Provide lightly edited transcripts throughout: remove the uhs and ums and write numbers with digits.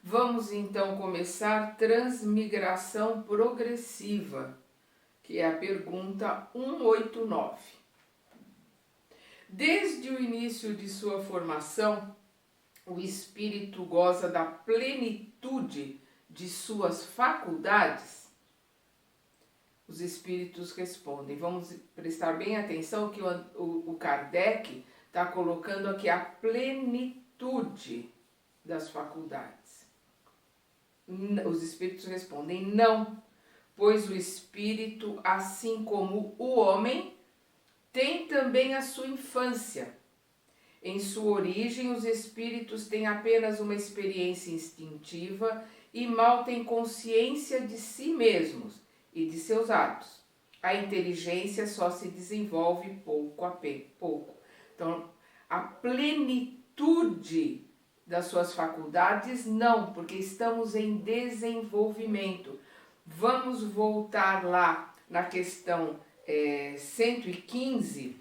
Vamos então começar transmigração progressiva, que é a pergunta 189. Desde o início de sua formação, o espírito goza da plenitude de suas faculdades? Os espíritos respondem. Vamos prestar bem atenção que o Kardec está colocando aqui a plenitude das faculdades. Os espíritos respondem não, pois o espírito, assim como o homem, tem também a sua infância. Em sua origem, os espíritos têm apenas uma experiência instintiva e mal têm consciência de si mesmos e de seus atos. A inteligência só se desenvolve pouco a pouco. Então, a plenitude das suas faculdades, não, porque estamos em desenvolvimento. Vamos voltar lá na questão 115,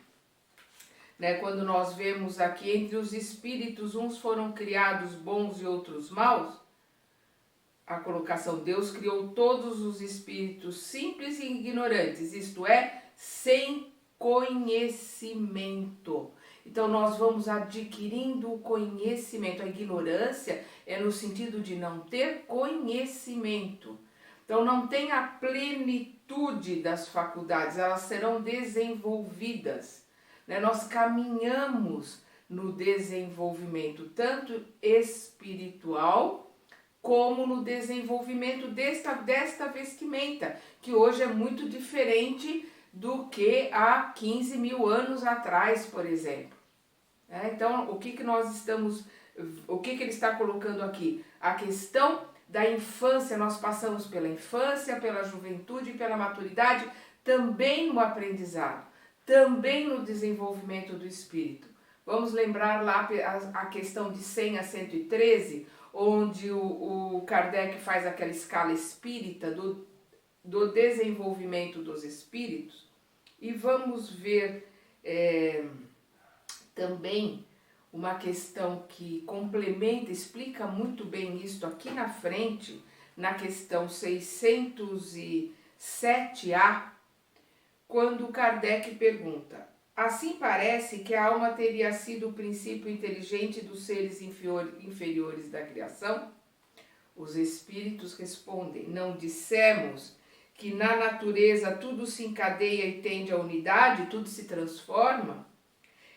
né, quando nós vemos aqui, entre os espíritos, uns foram criados bons e outros maus. A colocação, Deus criou todos os espíritos simples e ignorantes, isto é, sem conhecimento. Então nós vamos adquirindo o conhecimento. A ignorância é no sentido de não ter conhecimento. Então não tem a plenitude das faculdades, elas serão desenvolvidas. Né? Nós caminhamos no desenvolvimento, tanto espiritual, como no desenvolvimento desta vestimenta, que hoje é muito diferente do que há 15 mil anos atrás, por exemplo. Então, o que ele está colocando aqui? A questão da infância, nós passamos pela infância, pela juventude e pela maturidade, também no aprendizado, também no desenvolvimento do espírito. Vamos lembrar lá a questão de 100 a 113, onde o Kardec faz aquela escala espírita do desenvolvimento dos espíritos, e vamos ver também uma questão que complementa, explica muito bem isso aqui na frente, na questão 607A, quando Kardec pergunta: assim parece que a alma teria sido o princípio inteligente dos seres inferiores da criação? Os espíritos respondem: não dissemos que na natureza tudo se encadeia e tende à unidade, tudo se transforma?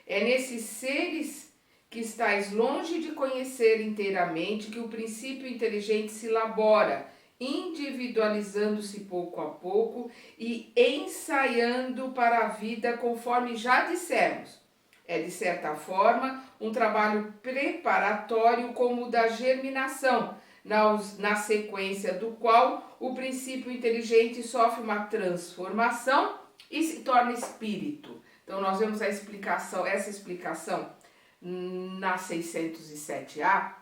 É nesses seres que estáis longe de conhecer inteiramente que o princípio inteligente se elabora, individualizando-se pouco a pouco e ensaiando para a vida, conforme já dissemos. É, de certa forma, um trabalho preparatório como o da germinação, na sequência do qual o princípio inteligente sofre uma transformação e se torna espírito. Então nós vemos essa explicação na 607A,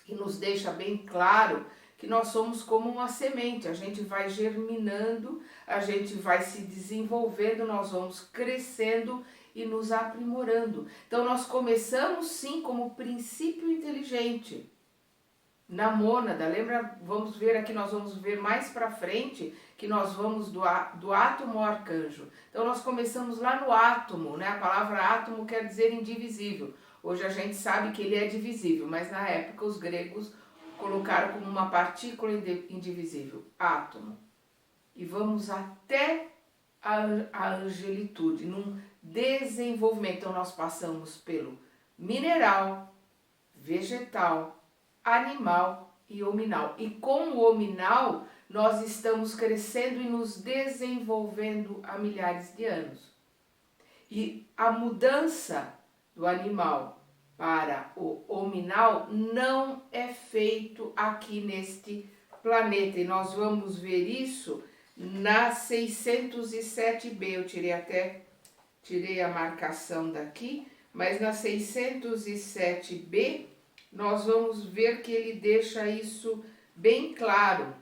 que nos deixa bem claro que nós somos como uma semente, a gente vai germinando, a gente vai se desenvolvendo, nós vamos crescendo e nos aprimorando. Então nós começamos sim como princípio inteligente, na mônada. Lembra, vamos ver aqui, nós vamos ver mais para frente que nós vamos do átomo ao arcanjo. Então nós começamos lá no átomo, né? A palavra átomo quer dizer indivisível. Hoje a gente sabe que ele é divisível, mas na época os gregos colocaram como uma partícula indivisível, átomo. E vamos até a angelitude, num desenvolvimento. Então nós passamos pelo mineral, vegetal, animal e hominal. E com o hominal nós estamos crescendo e nos desenvolvendo há milhares de anos. E a mudança do animal para o hominal não é feito aqui neste planeta. E nós vamos ver isso na 607B. Eu tirei a marcação daqui, mas na 607B nós vamos ver que ele deixa isso bem claro.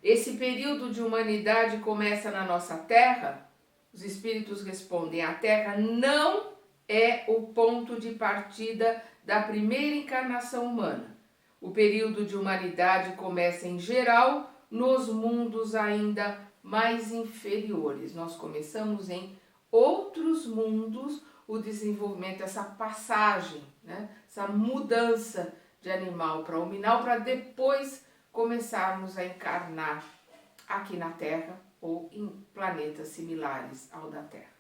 Esse período de humanidade começa na nossa Terra? Os espíritos respondem: a Terra não é o ponto de partida da primeira encarnação humana. O período de humanidade começa em geral nos mundos ainda mais inferiores. Nós começamos em outros mundos o desenvolvimento, essa passagem, né? Essa mudança de animal para hominal, para depois começarmos a encarnar aqui na Terra ou em planetas similares ao da Terra.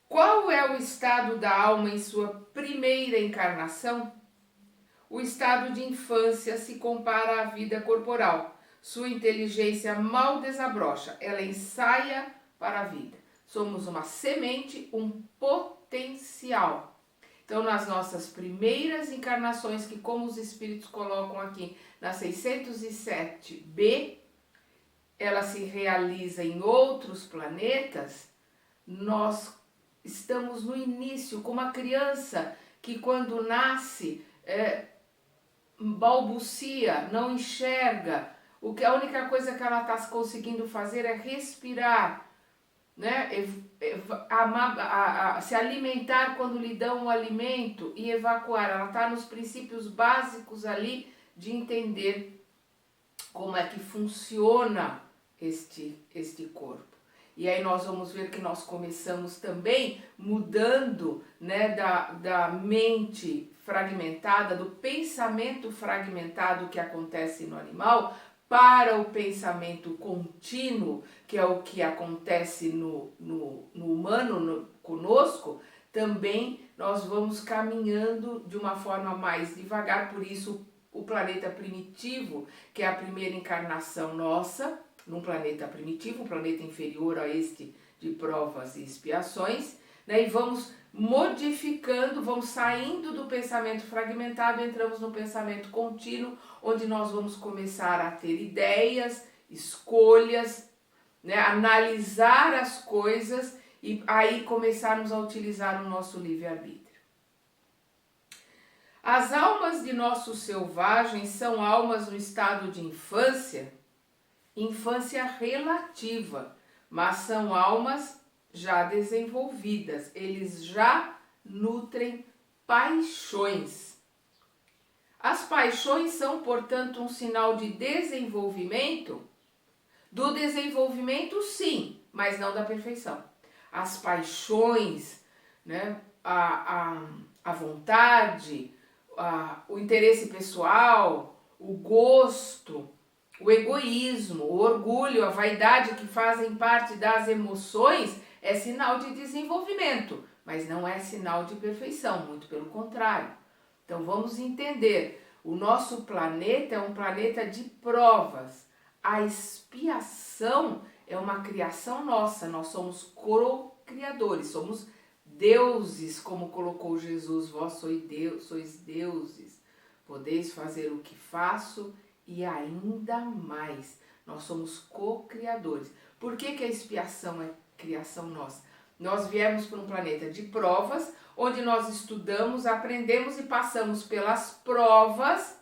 Qual é o estado da alma em sua primeira encarnação? O estado de infância se compara à vida corporal. Sua inteligência mal desabrocha, ela ensaia para a vida. Somos uma semente, um potencial. Então, nas nossas primeiras encarnações, que como os espíritos colocam aqui na 607b, ela se realiza em outros planetas, nós estamos no início, como a criança que quando nasce balbucia, não enxerga, a única coisa que ela está conseguindo fazer é respirar, né? Se alimentar quando lhe dão o alimento e evacuar. Ela está nos princípios básicos ali de entender como é que funciona este corpo. E aí nós vamos ver que nós começamos também mudando, né, da mente fragmentada, do pensamento fragmentado que acontece no animal, para o pensamento contínuo, que é o que acontece no humano, conosco. Também nós vamos caminhando de uma forma mais devagar, por isso o planeta primitivo, que é a primeira encarnação nossa, num planeta primitivo, um planeta inferior a este de provas e expiações, né? E vamos modificando, vamos saindo do pensamento fragmentado, entramos no pensamento contínuo, onde nós vamos começar a ter ideias, escolhas, né? Analisar as coisas e aí começarmos a utilizar o nosso livre-arbítrio. As almas de nossos selvagens são almas no estado de infância relativa, mas são almas já desenvolvidas, eles já nutrem paixões. As paixões são, portanto, um sinal de desenvolvimento, do desenvolvimento sim, mas não da perfeição. As paixões, né, a vontade, o interesse pessoal, o gosto, o egoísmo, o orgulho, a vaidade, que fazem parte das emoções, é sinal de desenvolvimento, mas não é sinal de perfeição, muito pelo contrário. Então vamos entender, o nosso planeta é um planeta de provas. A expiação é uma criação nossa, nós somos co-criadores, somos deuses, como colocou Jesus, vós sois deuses, podeis fazer o que faço e ainda mais. Nós somos co-criadores. Por que a expiação é criação nossa? Nós viemos para um planeta de provas, onde nós estudamos, aprendemos e passamos pelas provas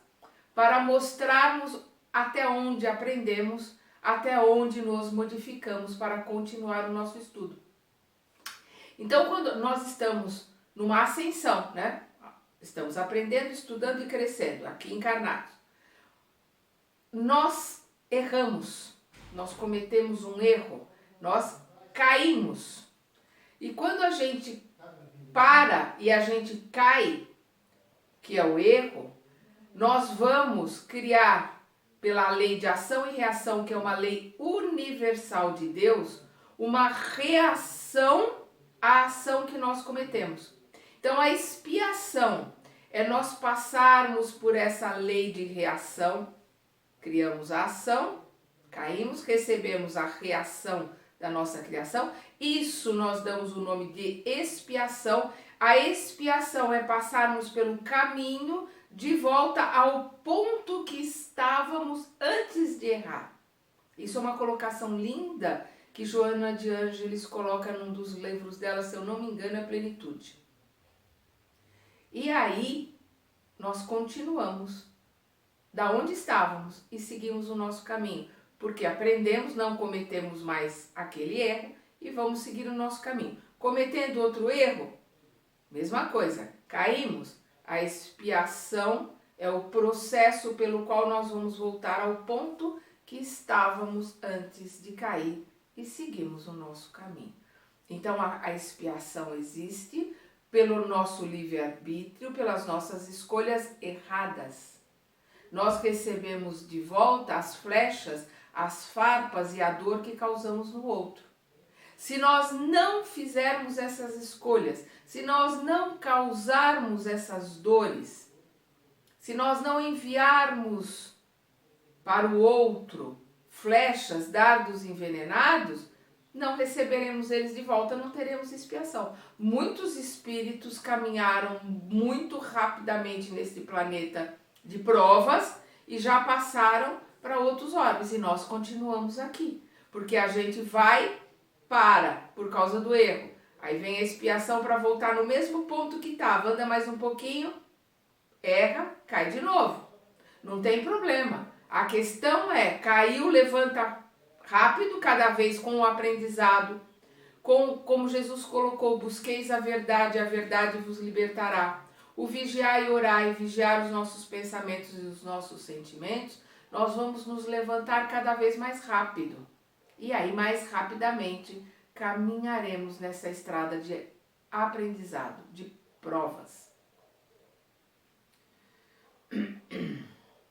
para mostrarmos até onde aprendemos, até onde nos modificamos para continuar o nosso estudo. Então, quando nós estamos numa ascensão, né? Estamos aprendendo, estudando e crescendo, aqui encarnados. Nós erramos, nós cometemos um erro, nós caímos. E quando a gente para e a gente cai, que é o erro, nós vamos criar, pela lei de ação e reação, que é uma lei universal de Deus, uma reação à ação que nós cometemos. Então a expiação é nós passarmos por essa lei de reação. Criamos a ação, caímos, recebemos a reação da nossa criação. Isso nós damos o nome de expiação. A expiação é passarmos pelo caminho de volta ao ponto que estávamos antes de errar. Isso é uma colocação linda que Joana de Ângeles coloca num dos livros dela, se eu não me engano, é Plenitude. E aí nós continuamos da onde estávamos e seguimos o nosso caminho, porque aprendemos, não cometemos mais aquele erro e vamos seguir o nosso caminho. Cometendo outro erro, mesma coisa, caímos. A expiação É o processo pelo qual nós vamos voltar ao ponto que estávamos antes de cair e seguimos o nosso caminho. Então a expiação existe pelo nosso livre-arbítrio, pelas nossas escolhas erradas. Nós recebemos de volta as flechas, as farpas e a dor que causamos no outro. Se nós não fizermos essas escolhas, se nós não causarmos essas dores, se nós não enviarmos para o outro flechas, dardos envenenados, não receberemos eles de volta, não teremos expiação. Muitos espíritos caminharam muito rapidamente neste planeta de provas e já passaram para outros orbes e nós continuamos aqui, porque a gente vai por causa do erro. Aí vem a expiação para voltar no mesmo ponto que estava, anda mais um pouquinho, erra, cai de novo. Não tem problema. A questão é, caiu, levanta rápido, cada vez com o aprendizado, como Jesus colocou, busqueis a verdade vos libertará. O vigiar e orar e vigiar os nossos pensamentos e os nossos sentimentos, nós vamos nos levantar cada vez mais rápido. E aí, mais rapidamente, caminharemos nessa estrada de aprendizado, de provas.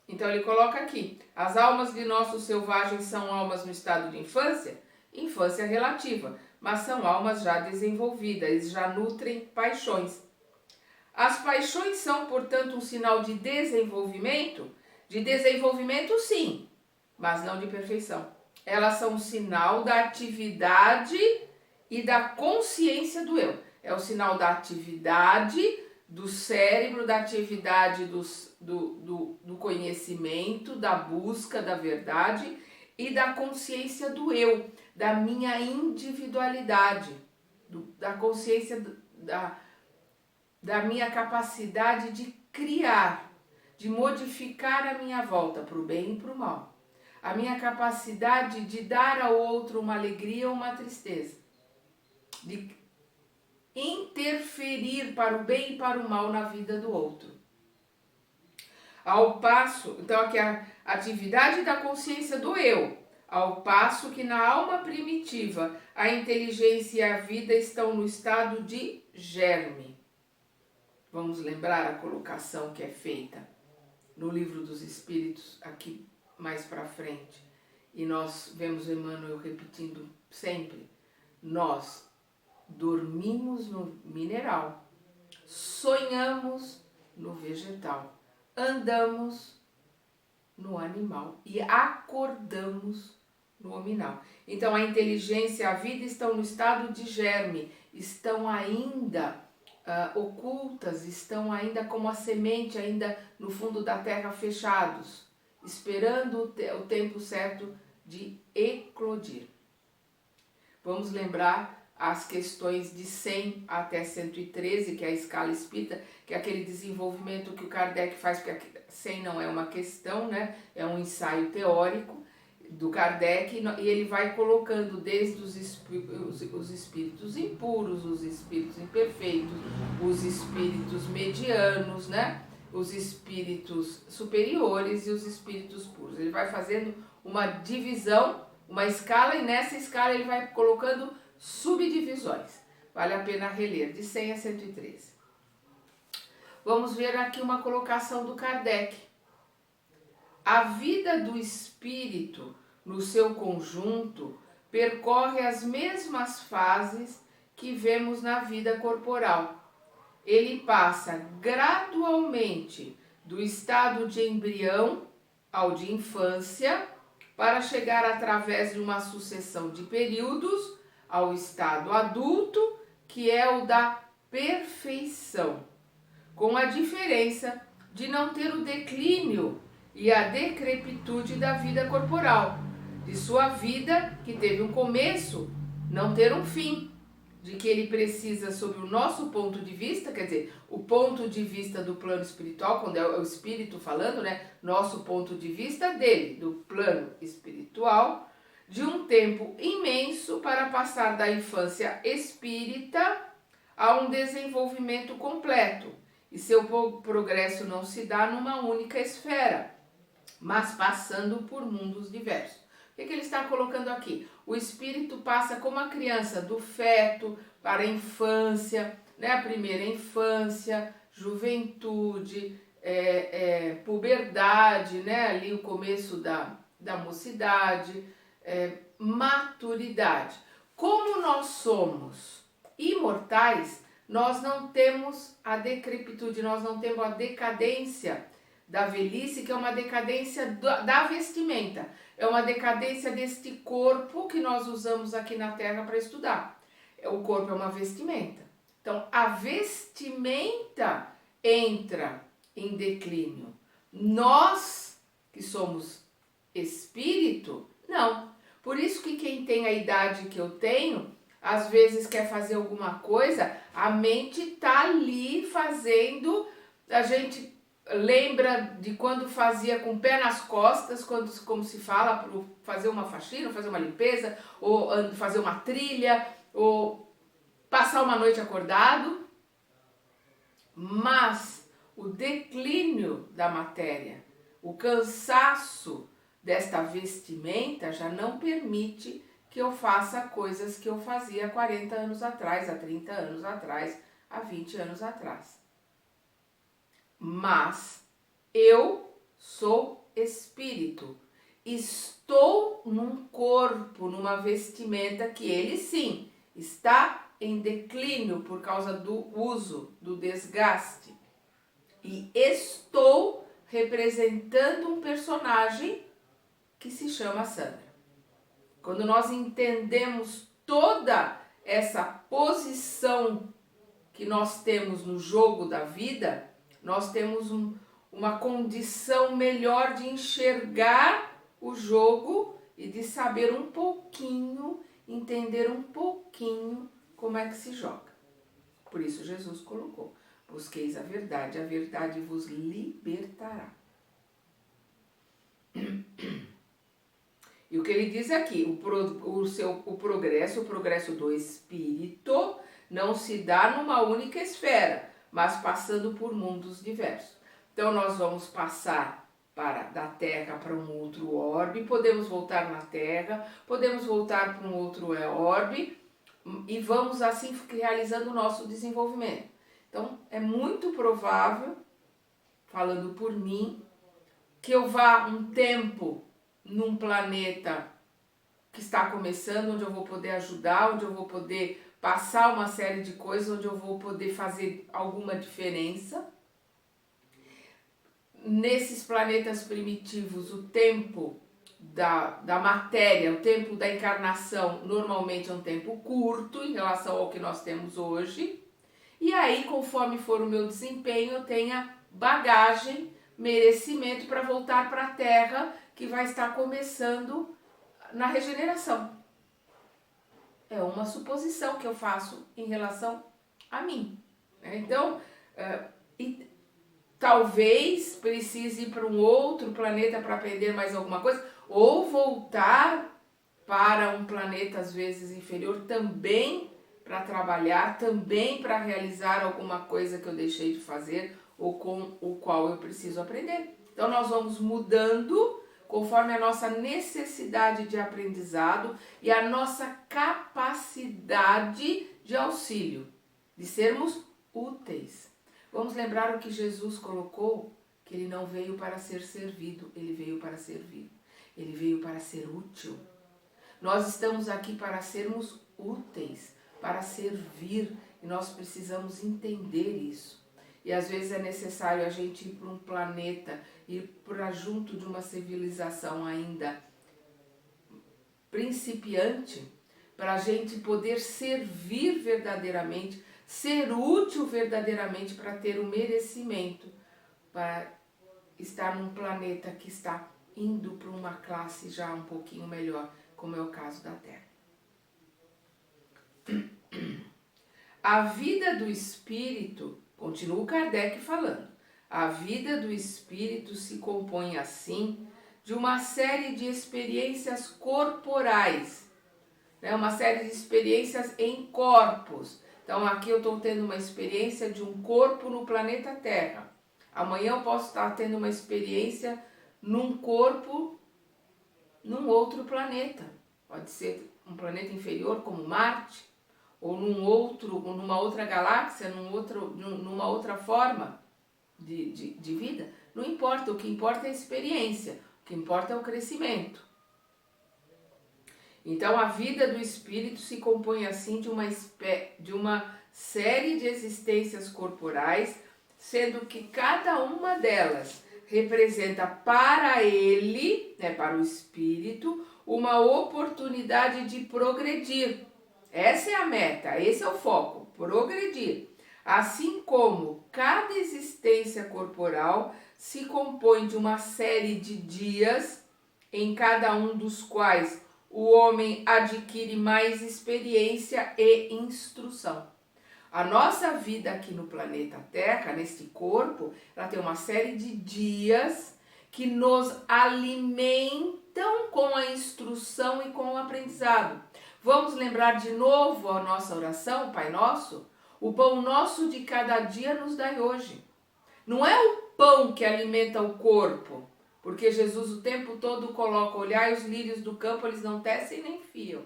Então ele coloca aqui, as almas de nossos selvagens são almas no estado de infância? Infância relativa, mas são almas já desenvolvidas, já nutrem paixões. As paixões são, portanto, um sinal de desenvolvimento? De desenvolvimento, sim, mas não de perfeição. Elas são um sinal da atividade e da consciência do eu. É o sinal da atividade do cérebro, da atividade do conhecimento, da busca da verdade e da consciência do eu, da minha individualidade, da consciência da minha capacidade de criar, de modificar a minha volta para o bem e para o mal. A minha capacidade de dar ao outro uma alegria ou uma tristeza, de interferir para o bem e para o mal na vida do outro. Ao passo, então aqui a atividade da consciência do eu, ao passo que na alma primitiva a inteligência e a vida estão no estado de germe. Vamos lembrar a colocação que é feita no Livro dos Espíritos, aqui mais para frente, e nós vemos Emmanuel repetindo sempre, nós dormimos no mineral, sonhamos no vegetal, andamos no animal e acordamos no hominal. Então a inteligência e a vida estão no estado de germe, estão ainda ocultas, estão ainda como a semente, ainda no fundo da terra fechados, esperando o tempo certo de eclodir. Vamos lembrar as questões de 100 até 113, que é a escala espírita, que é aquele desenvolvimento que o Kardec faz, porque 100 não é uma questão, né? É um ensaio teórico do Kardec, e ele vai colocando desde os espíritos impuros, os espíritos imperfeitos, os espíritos medianos, né? Os espíritos superiores e os espíritos puros. Ele vai fazendo uma divisão, uma escala, e nessa escala ele vai colocando subdivisões. Vale a pena reler, de 100 a 113. Vamos ver aqui uma colocação do Kardec. A vida do espírito, no seu conjunto, percorre as mesmas fases que vemos na vida corporal. Ele passa gradualmente do estado de embrião ao de infância, para chegar através de uma sucessão de períodos ao estado adulto, que é o da perfeição, com a diferença de não ter o declínio e a decrepitude da vida corporal, de sua vida, que teve um começo, não ter um fim, de que ele precisa, sob o nosso ponto de vista, quer dizer, o ponto de vista do plano espiritual, quando é o espírito falando, né, nosso ponto de vista dele, do plano espiritual, de um tempo imenso para passar da infância espírita a um desenvolvimento completo, e seu progresso não se dá numa única esfera, mas passando por mundos diversos. O que ele está colocando aqui? O espírito passa como a criança, do feto para a infância, né? A primeira infância, juventude, puberdade, né? Ali o começo da mocidade, maturidade. Como nós somos imortais, nós não temos a decrepitude, nós não temos a decadência da velhice, que é uma decadência da vestimenta, é uma decadência deste corpo que nós usamos aqui na Terra para estudar. O corpo é uma vestimenta. Então, a vestimenta entra em declínio. Nós, que somos espírito, não. Por isso que quem tem a idade que eu tenho, às vezes quer fazer alguma coisa, a mente tá ali fazendo, a gente lembra de quando fazia com o pé nas costas, quando, como se fala, para fazer uma faxina, fazer uma limpeza, ou fazer uma trilha, ou passar uma noite acordado. Mas o declínio da matéria, o cansaço desta vestimenta já não permite que eu faça coisas que eu fazia há 40 anos atrás, há 30 anos atrás, há 20 anos atrás. Mas eu sou espírito, estou num corpo, numa vestimenta que ele sim está em declínio por causa do uso, do desgaste. E estou representando um personagem que se chama Sandra. Quando nós entendemos toda essa posição que nós temos no jogo da vida, nós temos uma condição melhor de enxergar o jogo e de saber um pouquinho, entender um pouquinho como é que se joga. Por isso Jesus colocou: busqueis a verdade vos libertará. E o que ele diz aqui, o progresso do espírito não se dá numa única esfera, mas passando por mundos diversos. Então nós vamos passar da Terra para um outro orbe, podemos voltar na Terra, podemos voltar para um outro orbe, e vamos assim realizando o nosso desenvolvimento. Então é muito provável, falando por mim, que eu vá um tempo num planeta que está começando, onde eu vou poder ajudar, onde eu vou poder passar uma série de coisas, onde eu vou poder fazer alguma diferença. Nesses planetas primitivos, o tempo da matéria, o tempo da encarnação, normalmente é um tempo curto em relação ao que nós temos hoje. E aí, conforme for o meu desempenho, eu tenha bagagem, merecimento para voltar para a Terra, que vai estar começando na regeneração. É uma suposição que eu faço em relação a mim. Então, talvez precise ir para um outro planeta para aprender mais alguma coisa, ou voltar para um planeta às vezes inferior também para trabalhar, também para realizar alguma coisa que eu deixei de fazer ou com o qual eu preciso aprender. Então nós vamos mudando conforme a nossa necessidade de aprendizado e a nossa capacidade de auxílio, de sermos úteis. Vamos lembrar o que Jesus colocou, que ele não veio para ser servido, ele veio para servir. Ele veio para ser útil. Nós estamos aqui para sermos úteis, para servir, e nós precisamos entender isso. E às vezes é necessário a gente ir para um planeta, ir para junto de uma civilização ainda principiante, para a gente poder servir verdadeiramente, ser útil verdadeiramente para ter o merecimento, para estar num planeta que está indo para uma classe já um pouquinho melhor, como é o caso da Terra. A vida do espírito, continua Kardec falando, a vida do espírito se compõe assim de uma série de experiências corporais, né? Uma série de experiências em corpos. Então aqui eu estou tendo uma experiência de um corpo no planeta Terra. Amanhã eu posso estar tendo uma experiência num corpo num outro planeta. Pode ser um planeta inferior como Marte, ou numa outra galáxia, numa outra forma de vida. Não importa, o que importa é a experiência, o que importa é o crescimento. Então a vida do espírito se compõe assim de uma série de existências corporais, sendo que cada uma delas representa para ele, para o espírito, uma oportunidade de progredir. Essa é a meta, esse é o foco, progredir. Assim como cada existência corporal se compõe de uma série de dias, em cada um dos quais o homem adquire mais experiência e instrução. A nossa vida aqui no planeta Terra, neste corpo, ela tem uma série de dias que nos alimentam com a instrução e com o aprendizado. Vamos lembrar de novo a nossa oração, Pai Nosso? O pão nosso de cada dia nos dai hoje. Não é o pão que alimenta o corpo, porque Jesus o tempo todo coloca: olhai os lírios do campo, eles não tecem nem fiam.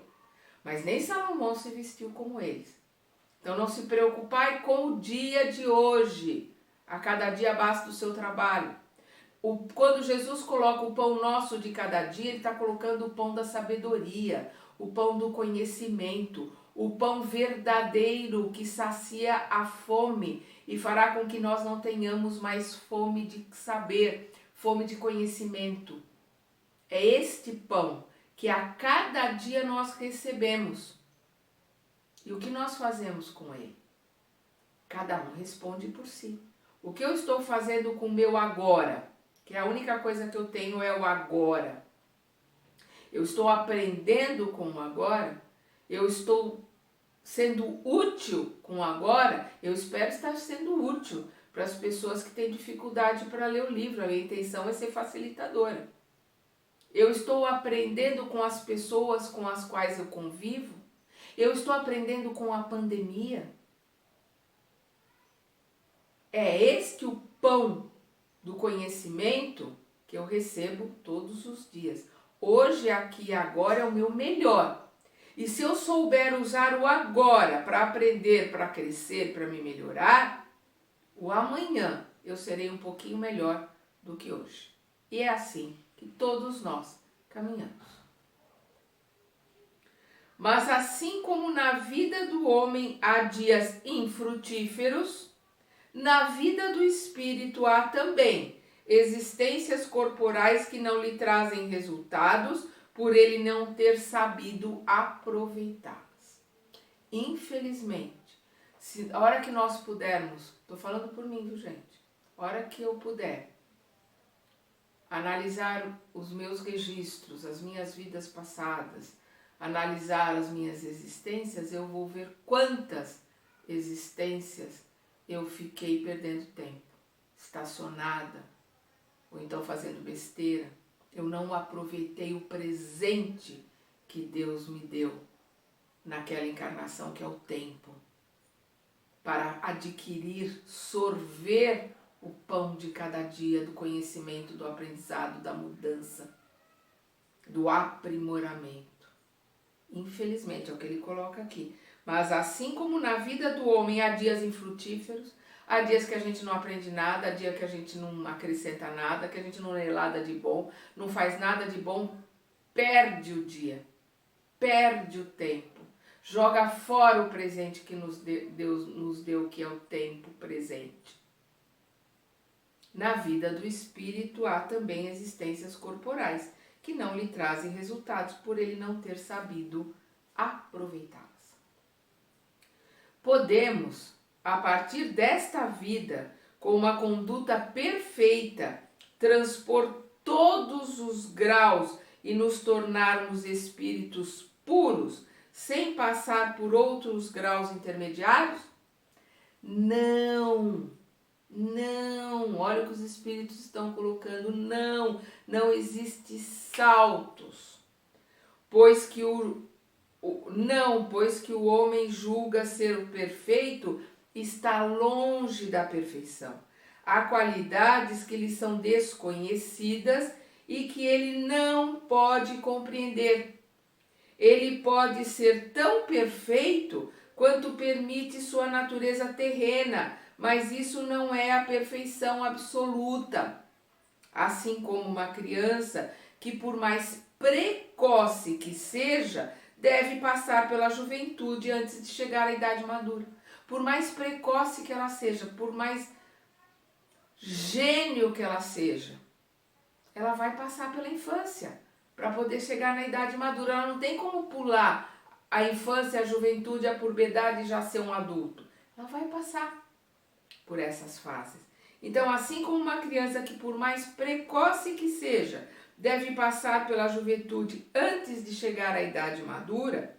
Mas nem Salomão se vestiu como eles. Então não se preocupai com o dia de hoje. A cada dia basta o seu trabalho. Quando Jesus coloca o pão nosso de cada dia, ele está colocando o pão da sabedoria, o pão do conhecimento, o pão verdadeiro que sacia a fome e fará com que nós não tenhamos mais fome de saber, fome de conhecimento. É este pão que a cada dia nós recebemos. E o que nós fazemos com ele? Cada um responde por si. O que eu estou fazendo com o meu agora? Que a única coisa que eu tenho é o agora. Eu estou aprendendo com o agora? Eu estou sendo útil com o agora? Eu espero estar sendo útil para as pessoas que têm dificuldade para ler o livro. A minha intenção é ser facilitadora. Eu estou aprendendo com as pessoas com as quais eu convivo? Eu estou aprendendo com a pandemia? É este o pão do conhecimento que eu recebo todos os dias. Hoje, aqui e agora é o meu melhor. E se eu souber usar o agora para aprender, para crescer, para me melhorar, o amanhã eu serei um pouquinho melhor do que hoje. E é assim que todos nós caminhamos. Mas assim como na vida do homem há dias infrutíferos, na vida do espírito há também existências corporais que não lhe trazem resultados por ele não ter sabido aproveitá-las. Infelizmente, a hora que nós pudermos, estou falando por mim, viu, gente? A hora que eu puder analisar os meus registros, as minhas vidas passadas, analisar as minhas existências, eu vou ver quantas existências eu fiquei perdendo tempo, estacionada, ou então fazendo besteira. Eu não aproveitei o presente que Deus me deu naquela encarnação que é o tempo, para adquirir, sorver o pão de cada dia do conhecimento, do aprendizado, da mudança, do aprimoramento. Infelizmente, é o que ele coloca aqui. Mas assim como na vida do homem há dias infrutíferos, há dias que a gente não aprende nada, há dia que a gente não acrescenta nada, que a gente não lê nada de bom, não faz nada de bom, perde o dia, perde o tempo, joga fora o presente que Deus nos deu, que é o tempo presente. Na vida do espírito há também existências corporais, que não lhe trazem resultados por ele não ter sabido aproveitá-las. Podemos, a partir desta vida, com uma conduta perfeita, transpor todos os graus e nos tornarmos espíritos puros, sem passar por outros graus intermediários? Não! Não, olha o que os espíritos estão colocando, não existe saltos, pois que o Não, pois que o homem julga ser o perfeito, está longe da perfeição. Há qualidades que lhe são desconhecidas e que ele não pode compreender. Ele pode ser tão perfeito quanto permite sua natureza terrena, mas isso não é a perfeição absoluta. Assim como uma criança que, por mais precoce que seja, deve passar pela juventude antes de chegar à idade madura. Por mais precoce que ela seja, por mais gênio que ela seja, ela vai passar pela infância para poder chegar na idade madura. Ela não tem como pular a infância, a juventude, a puberdade e já ser um adulto. Ela vai passar por essas fases. Então, assim como uma criança que, por mais precoce que seja, deve passar pela juventude antes de chegar à idade madura,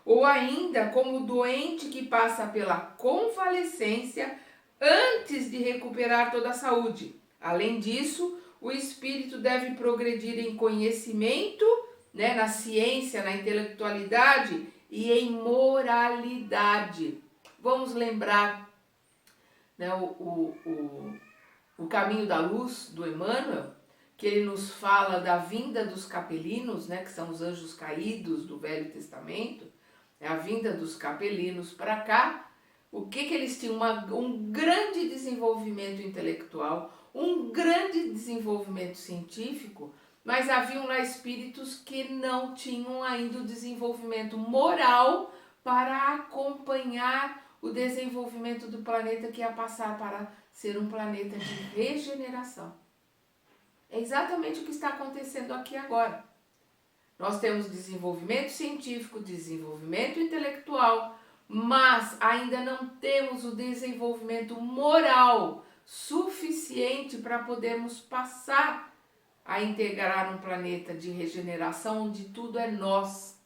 ou ainda como o doente que passa pela convalescência antes de recuperar toda a saúde. Além disso, o espírito deve progredir em conhecimento, né, na ciência, na intelectualidade e em moralidade. Vamos lembrar, né, o Caminho da Luz, do Emmanuel, que ele nos fala da vinda dos capelinos, né, que são os anjos caídos do Velho Testamento, é a vinda dos capelinos para cá. O que eles tinham? Um grande desenvolvimento intelectual, um grande desenvolvimento científico, mas haviam lá espíritos que não tinham ainda o desenvolvimento moral para acompanhar o desenvolvimento do planeta que ia passar para ser um planeta de regeneração. É exatamente o que está acontecendo aqui agora. Nós temos desenvolvimento científico, desenvolvimento intelectual, mas ainda não temos o desenvolvimento moral suficiente para podermos passar a integrar um planeta de regeneração onde tudo é nós,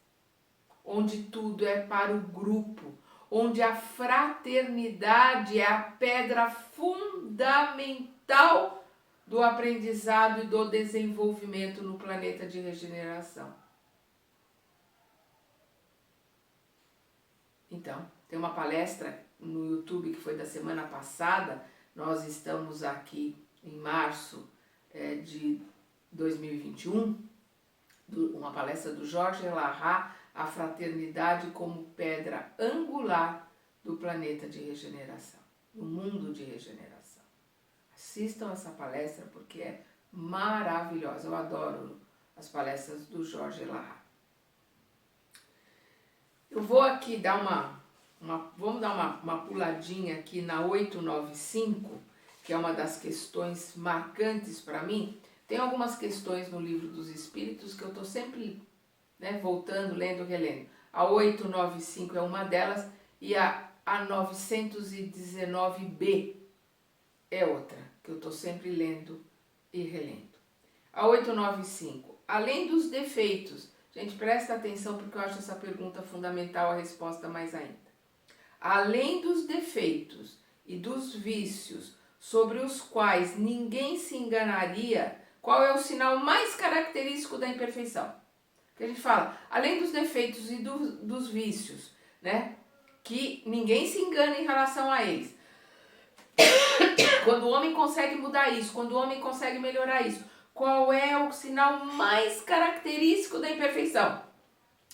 onde tudo é para o grupo, onde a fraternidade é a pedra fundamental do aprendizado e do desenvolvimento no planeta de regeneração. Então, tem uma palestra no YouTube que foi da semana passada. Nós estamos aqui em março de 2021, uma palestra do Jorge Larrat, a fraternidade como pedra angular do planeta de regeneração, do mundo de regeneração. Assistam essa palestra porque é maravilhosa. Eu adoro as palestras do Jorge Larrat. Eu vou aqui dar vamos dar uma puladinha aqui na 895, que é uma das questões marcantes para mim. Tem algumas questões no Livro dos Espíritos que eu estou sempre, né, voltando, lendo, relendo. A 895 é uma delas e a 919b é outra, que eu estou sempre lendo e relendo. A 895, além dos defeitos. Gente, presta atenção porque eu acho essa pergunta fundamental, a resposta mais ainda. Além dos defeitos e dos vícios sobre os quais ninguém se enganaria, qual é o sinal mais característico da imperfeição? Que a gente fala, além dos defeitos e dos vícios, né? Que ninguém se engana em relação a eles. Quando o homem consegue mudar isso, quando o homem consegue melhorar isso, qual é o sinal mais característico da imperfeição?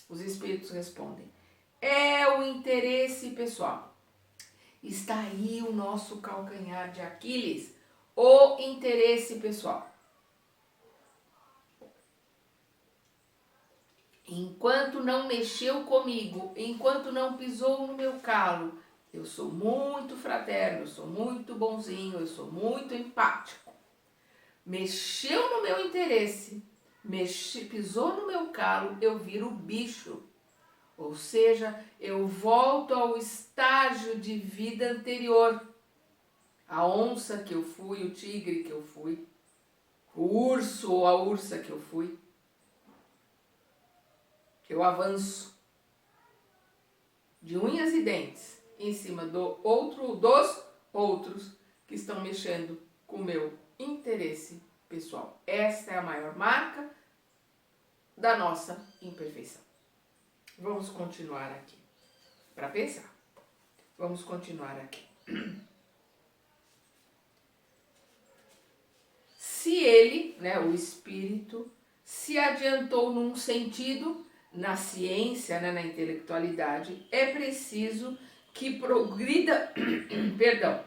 Os espíritos respondem, é o interesse pessoal. Está aí o nosso calcanhar de Aquiles, o interesse pessoal. Enquanto não mexeu comigo, enquanto não pisou no meu calo, eu sou muito fraterno, eu sou muito bonzinho, eu sou muito empático. Mexeu no meu interesse, pisou no meu calo, eu viro bicho. Ou seja, eu volto ao estágio de vida anterior. A onça que eu fui, o tigre que eu fui, o urso ou a ursa que eu fui. Eu avanço de unhas e dentes em cima dos outros que estão mexendo com o meu interesse pessoal. Esta é a maior marca da nossa imperfeição. Vamos continuar aqui, para pensar. Vamos continuar aqui. Se ele, né, o espírito, se adiantou num sentido, na ciência, né, na intelectualidade, é preciso que progrida, perdão,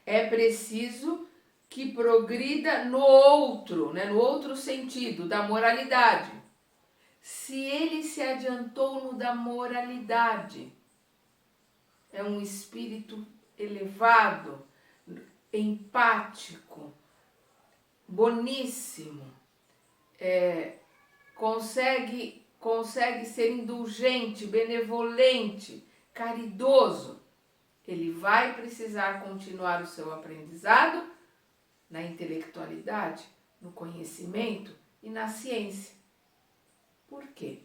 é preciso que progrida no outro, né, no outro sentido, da moralidade. Se ele se adiantou no da moralidade, é um espírito elevado, empático, boníssimo, consegue ser indulgente, benevolente, caridoso. Ele vai precisar continuar o seu aprendizado na intelectualidade, no conhecimento e na ciência. Por quê?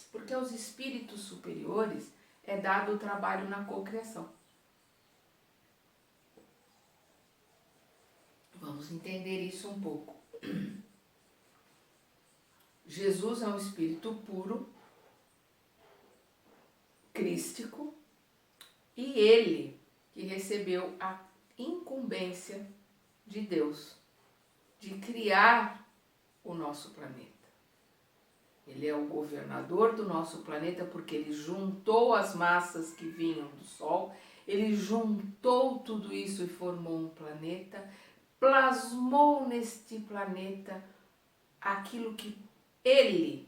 Porque aos espíritos superiores é dado o trabalho na cocriação. Vamos entender isso um pouco. Jesus é um espírito puro, crístico, e ele que recebeu a incumbência de Deus de criar o nosso planeta. Ele é o governador do nosso planeta porque ele juntou as massas que vinham do Sol, ele juntou tudo isso e formou um planeta, plasmou neste planeta aquilo que ele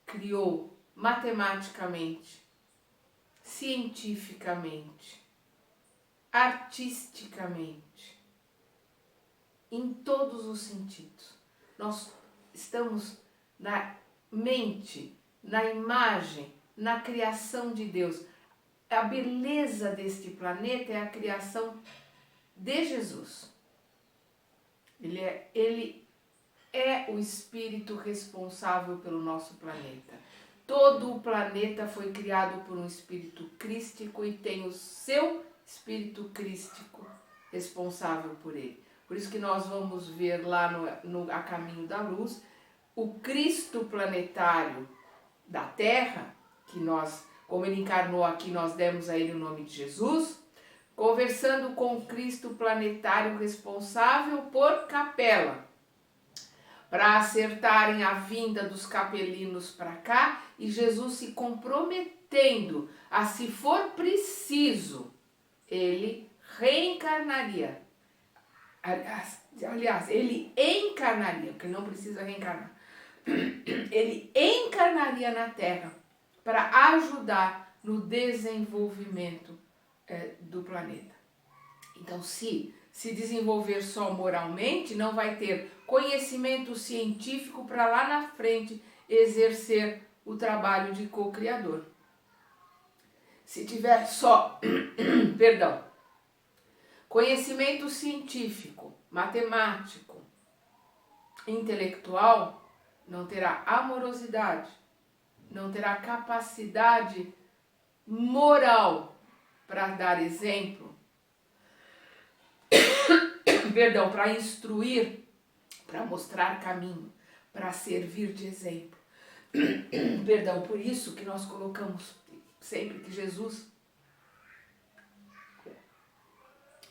criou matematicamente, cientificamente, artisticamente, em todos os sentidos. Nós estamos na mente, na imagem, na criação de Deus. A beleza deste planeta é a criação de Jesus. Ele é o espírito responsável pelo nosso planeta. Todo o planeta foi criado por um espírito crístico e tem o seu espírito crístico responsável por ele. Por isso que nós vamos ver lá no A Caminho da Luz, o Cristo planetário da Terra, que nós, como ele encarnou aqui, nós demos a ele o nome de Jesus, conversando com o Cristo planetário responsável por Capela, para acertarem a vinda dos capelinos para cá, e Jesus se comprometendo a, se for preciso, ele reencarnaria. Aliás, ele encarnaria, porque não precisa reencarnar. Ele encarnaria na Terra para ajudar no desenvolvimento do planeta. Então, se desenvolver só moralmente, não vai ter conhecimento científico para lá na frente exercer o trabalho de co-criador. Se tiver só, perdão, conhecimento científico, matemático, intelectual, não terá amorosidade, não terá capacidade moral para dar exemplo, perdão, para instruir, para mostrar caminho, para servir de exemplo. Perdão, por isso que nós colocamos sempre que Jesus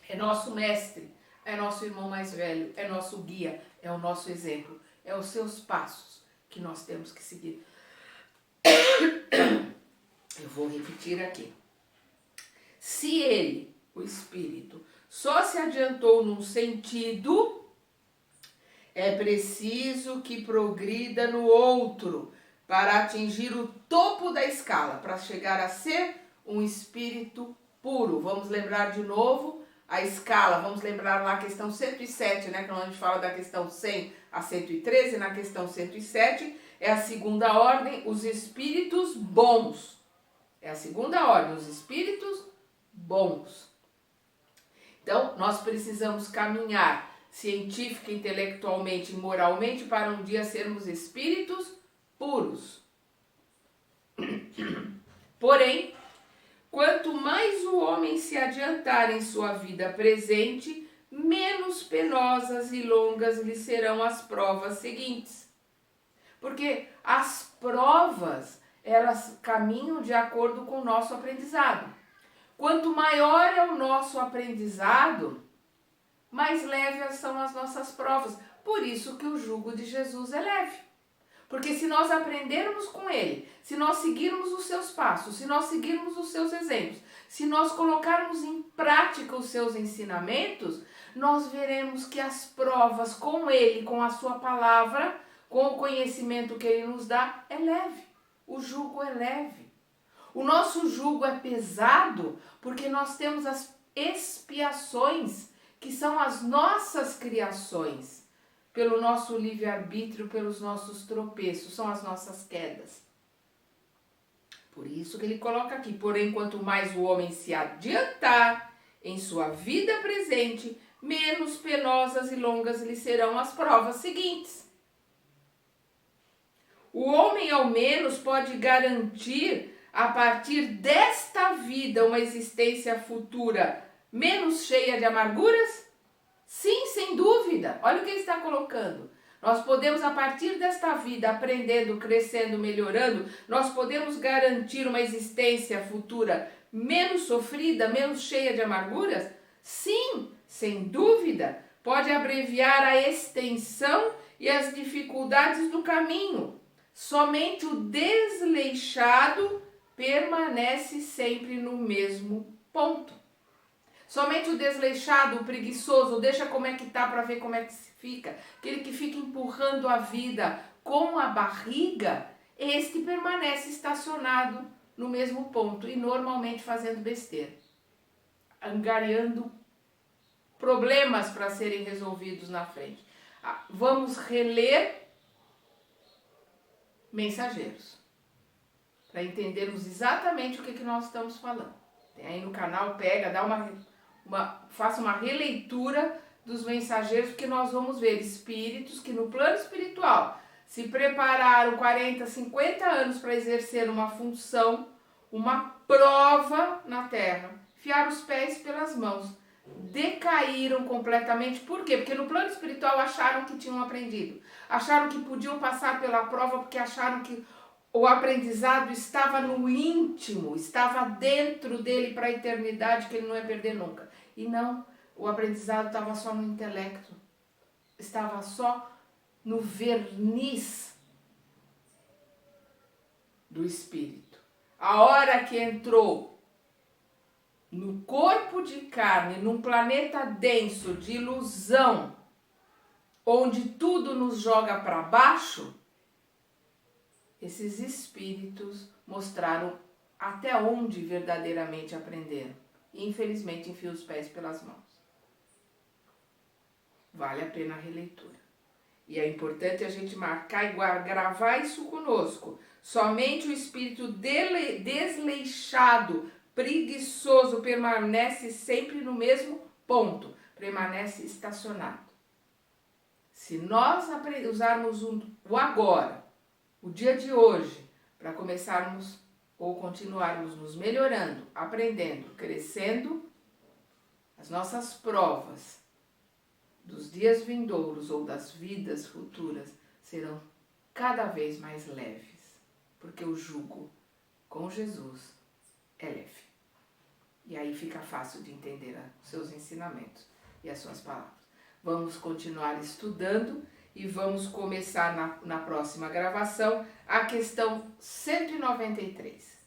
é nosso mestre, é nosso irmão mais velho, é nosso guia, é o nosso exemplo, é os seus passos que nós temos que seguir. Eu vou repetir aqui. Se ele, o espírito, só se adiantou num sentido, é preciso que progrida no outro para atingir o topo da escala, para chegar a ser um espírito puro. Vamos lembrar de novo a escala, vamos lembrar lá a questão 107, né, quando a gente fala da questão 100 a 113, na questão 107 é a segunda ordem, os espíritos bons. É a segunda ordem, os espíritos bons. Então, nós precisamos caminhar científica, intelectualmente e moralmente para um dia sermos espíritos puros. Porém, quanto mais o homem se adiantar em sua vida presente, menos penosas e longas lhe serão as provas seguintes. Porque as provas, elas caminham de acordo com o nosso aprendizado. Quanto maior é o nosso aprendizado, mais leves são as nossas provas. Por isso que o jugo de Jesus é leve. Porque se nós aprendermos com ele, se nós seguirmos os seus passos, se nós seguirmos os seus exemplos, se nós colocarmos em prática os seus ensinamentos, nós veremos que as provas com ele, com a sua palavra, com o conhecimento que ele nos dá, é leve. O jugo é leve. O nosso jugo é pesado porque nós temos as expiações, que são as nossas criações, pelo nosso livre-arbítrio, pelos nossos tropeços, são as nossas quedas. Por isso que ele coloca aqui, porém, quanto mais o homem se adiantar em sua vida presente, menos penosas e longas lhe serão as provas seguintes. O homem, ao menos, pode garantir, a partir desta vida, uma existência futura menos cheia de amarguras? Sim, sem dúvida. Olha o que ele está colocando. Nós podemos, a partir desta vida, aprendendo, crescendo, melhorando, nós podemos garantir uma existência futura menos sofrida, menos cheia de amarguras? Sim, sem dúvida. Pode abreviar a extensão e as dificuldades do caminho. Somente o desleixado permanece sempre no mesmo ponto. Somente o desleixado, o preguiçoso, deixa como é que tá para ver como é que se fica. Aquele que fica empurrando a vida com a barriga, este permanece estacionado no mesmo ponto e normalmente fazendo besteira. Angariando problemas para serem resolvidos na frente. Vamos reler Mensageiros, para entendermos exatamente o que nós estamos falando. Tem aí no canal, pega, dá faça uma releitura dos Mensageiros, porque nós vamos ver espíritos que no plano espiritual se prepararam 40, 50 anos para exercer uma função, uma prova na Terra, enfiaram os pés pelas mãos, decaíram completamente. Por quê? Porque no plano espiritual acharam que tinham aprendido, acharam que podiam passar pela prova, porque acharam que o aprendizado estava no íntimo, estava dentro dele para a eternidade, que ele não ia perder nunca. E não, o aprendizado estava só no intelecto, estava só no verniz do espírito. A hora que entrou no corpo de carne, num planeta denso de ilusão, onde tudo nos joga para baixo, esses espíritos mostraram até onde verdadeiramente aprenderam. E infelizmente enfiam os pés pelas mãos. Vale a pena a releitura. E é importante a gente marcar e gravar isso conosco. Somente o espírito desleixado, preguiçoso, permanece sempre no mesmo ponto, permanece estacionado. Se nós usarmos o agora, o dia de hoje, para começarmos ou continuarmos nos melhorando, aprendendo, crescendo, as nossas provas dos dias vindouros ou das vidas futuras serão cada vez mais leves, porque o jugo com Jesus é leve. E aí fica fácil de entender os seus ensinamentos e as suas palavras. Vamos continuar estudando e vamos começar na próxima gravação a questão 193.